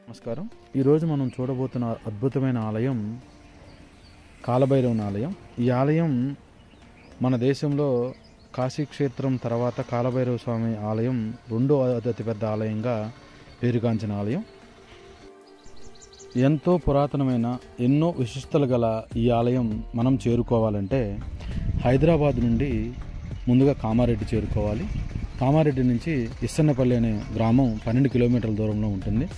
నమస్కారం. ఈరోజు మనం చూడబోతున్న అద్భుతమైన ఆలయం కాలభైరవుని ఆలయం. ఈ ఆలయం మన దేశంలో కాశీక్షేత్రం తర్వాత కాలభైరవ స్వామి ఆలయం రెండో అతిపెద్ద ఆలయంగా పేరుగాంచిన ఆలయం. ఎంతో పురాతనమైన ఎన్నో విశిష్టతలు గల ఈ ఆలయం మనం చేరుకోవాలంటే హైదరాబాద్ నుండి ముందుగా కామారెడ్డి చేరుకోవాలి. కామారెడ్డి నుంచి ఇస్సన్నపల్లి అనే గ్రామం 12 కిలోమీటర్ల దూరంలో ఉంటుంది.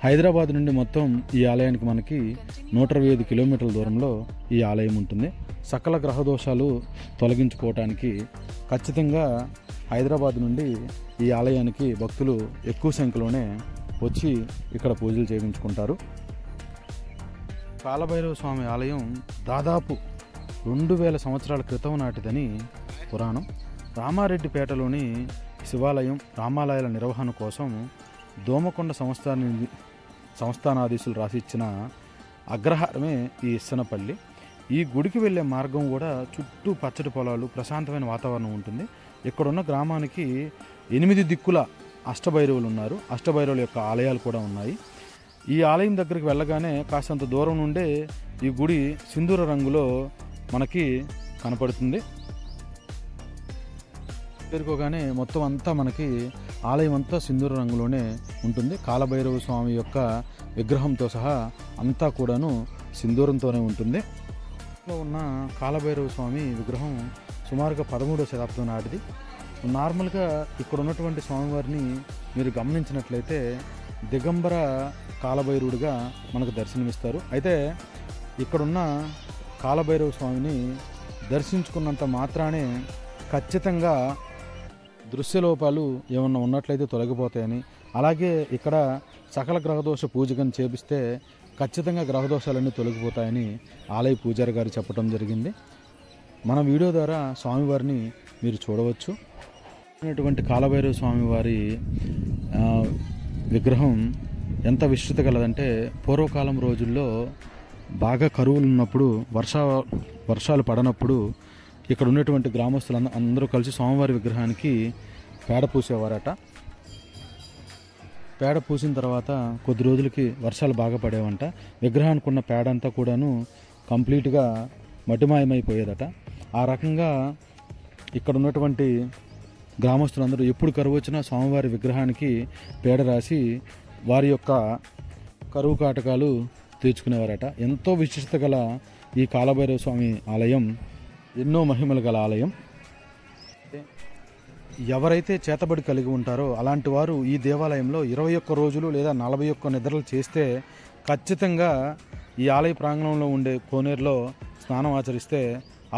హైదరాబాద్ నుండి మొత్తం ఈ ఆలయానికి మనకి 125 కిలోమీటర్ల దూరంలో ఈ ఆలయం ఉంటుంది. సకల గ్రహ దోషాలు తొలగించుకోవటానికి ఖచ్చితంగా హైదరాబాద్ నుండి ఈ ఆలయానికి భక్తులు ఎక్కువ సంఖ్యలోనే వచ్చి ఇక్కడ పూజలు చేయించుకుంటారు. కాలభైరవ స్వామి ఆలయం దాదాపు 2000 సంవత్సరాల క్రితం నాటిదని పురాణం. రామారెడ్డిపేటలోని శివాలయం రామాలయాల నిర్వహణ కోసం దోమకొండ సంస్థానాధీశులు రాసిచ్చిన అగ్రహారమే ఈ ఇస్సన్నపల్లి. ఈ గుడికి వెళ్ళే మార్గం కూడా చుట్టూ పచ్చటి పొలాలు, ప్రశాంతమైన వాతావరణం ఉంటుంది. ఇక్కడున్న గ్రామానికి 8 దిక్కుల అష్టభైరవులు ఉన్నారు. అష్టభైరవుల యొక్క ఆలయాలు కూడా ఉన్నాయి. ఈ ఆలయం దగ్గరికి వెళ్ళగానే కాస్తంత దూరం నుండే ఈ గుడి సింధూర రంగులో మనకి కనపడుతుంది. చేరుకోగానే మొత్తం అంతా మనకి ఆలయం అంతా సింధూర రంగులోనే ఉంటుంది. కాలభైరవ స్వామి యొక్క విగ్రహంతో సహా అంతా కూడాను సింధూరంతోనే ఉంటుంది. ఉన్న కాలభైరవ స్వామి విగ్రహం సుమారుగా 13వ శతాబ్దం నాటిది. నార్మల్గా ఇక్కడ ఉన్నటువంటి స్వామివారిని మీరు గమనించినట్లయితే దిగంబర కాలభైరవుడిగా మనకు దర్శనమిస్తారు. అయితే ఇక్కడున్న కాలభైరవ స్వామిని దర్శించుకున్నంత మాత్రానే ఖచ్చితంగా దృశ్యలోపాలు ఏమన్నా ఉన్నట్లయితే తొలగిపోతాయని, అలాగే ఇక్కడ సకల గ్రహదోష పూజకని చేపిస్తే ఖచ్చితంగా గ్రహదోషాలన్నీ తొలగిపోతాయని ఆలయ పూజారి గారు చెప్పడం జరిగింది. మన వీడియో ద్వారా స్వామివారిని మీరు చూడవచ్చు. అటువంటి కాలభైరవ స్వామివారి విగ్రహం ఎంత విస్తృత గలదంటే పూర్వకాలం రోజుల్లో బాగా కరువులు ఉన్నప్పుడు వర్షాలు పడనప్పుడు ఇక్కడ ఉన్నటువంటి గ్రామస్తులు అందరూ కలిసి స్వామివారి విగ్రహానికి పేడ పూసేవారట. పేడ పూసిన తర్వాత కొద్ది రోజులకి వర్షాలు బాగా పడేవంట. విగ్రహానికి ఉన్న పేడ అంతా కూడాను కంప్లీట్గా మటిమాయమైపోయేదట. ఆ రకంగా ఇక్కడ ఉన్నటువంటి గ్రామస్తులందరూ ఎప్పుడు కరువు వచ్చినా స్వామివారి విగ్రహానికి పేడ రాసి వారి యొక్క కరువు కాటకాలు తీర్చుకునేవారట. ఎంతో విశిష్టత గల ఈ కాలభైరవ స్వామి ఆలయం ఎన్నో మహిమలు గల ఆలయం. ఎవరైతే చేతబడి కలిగి ఉంటారో అలాంటి వారు ఈ దేవాలయంలో 21 రోజులు లేదా 41 నిద్రలు చేస్తే ఖచ్చితంగా ఈ ఆలయ ప్రాంగణంలో ఉండే కోనేరులో స్నానం ఆచరిస్తే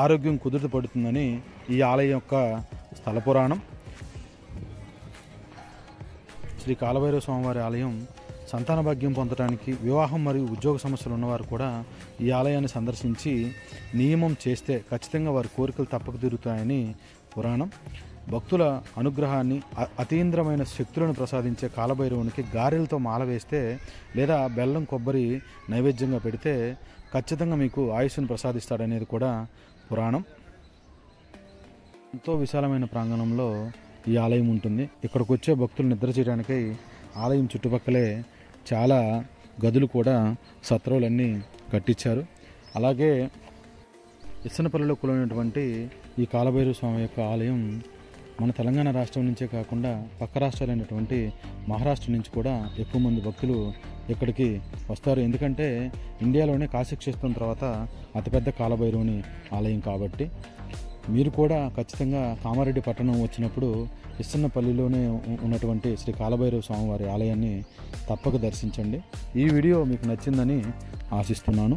ఆరోగ్యం కుదుట పడుతుందని ఈ ఆలయం యొక్క స్థల పురాణం. శ్రీ కాలభైరవ స్వామివారి ఆలయం సంతాన భాగ్యం పొందడానికి, వివాహం మరియు ఉద్యోగ సమస్యలు ఉన్నవారు కూడా ఈ ఆలయాన్ని సందర్శించి నియమం చేస్తే ఖచ్చితంగా వారి కోరికలు తప్పక తీరుతాయని పురాణం. భక్తుల అనుగ్రహాన్ని, అతీంద్రమైన శక్తులను ప్రసాదించే కాలభైరవునికి గారెలతో మాల వేస్తే లేదా బెల్లం కొబ్బరి నైవేద్యంగా పెడితే ఖచ్చితంగా మీకు ఆయుష్ను ప్రసాదిస్తాడనేది కూడా పురాణం. ఎంతో విశాలమైన ప్రాంగణంలో ఈ ఆలయం ఉంటుంది. ఇక్కడికి వచ్చే భక్తులు నిద్ర చేయడానికై ఆలయం చుట్టుపక్కలే చాలా గదులు కూడా సత్రాలన్నీ కట్టించారు. అలాగే ఇస్సన్నపల్లిలో కొలువైనటువంటి ఈ కాలభైరవ స్వామి యొక్క ఆలయం మన తెలంగాణ రాష్ట్రం నుంచే కాకుండా పక్క రాష్ట్రాలైనటువంటి మహారాష్ట్ర నుంచి కూడా ఎక్కువ మంది భక్తులు ఇక్కడికి వస్తారు. ఎందుకంటే ఇండియాలోనే కాశీక్షేత్రం తర్వాత అతిపెద్ద కాలభైరవుని ఆలయం కాబట్టి. మీరు కూడా ఖచ్చితంగా కామారెడ్డి పట్టణం వచ్చినప్పుడు ఇస్సన్నపల్లిలోనే ఉన్నటువంటి శ్రీ కాలభైరవ స్వామివారి ఆలయాన్ని తప్పక దర్శించండి. ఈ వీడియో మీకు నచ్చిందని ఆశిస్తున్నాను.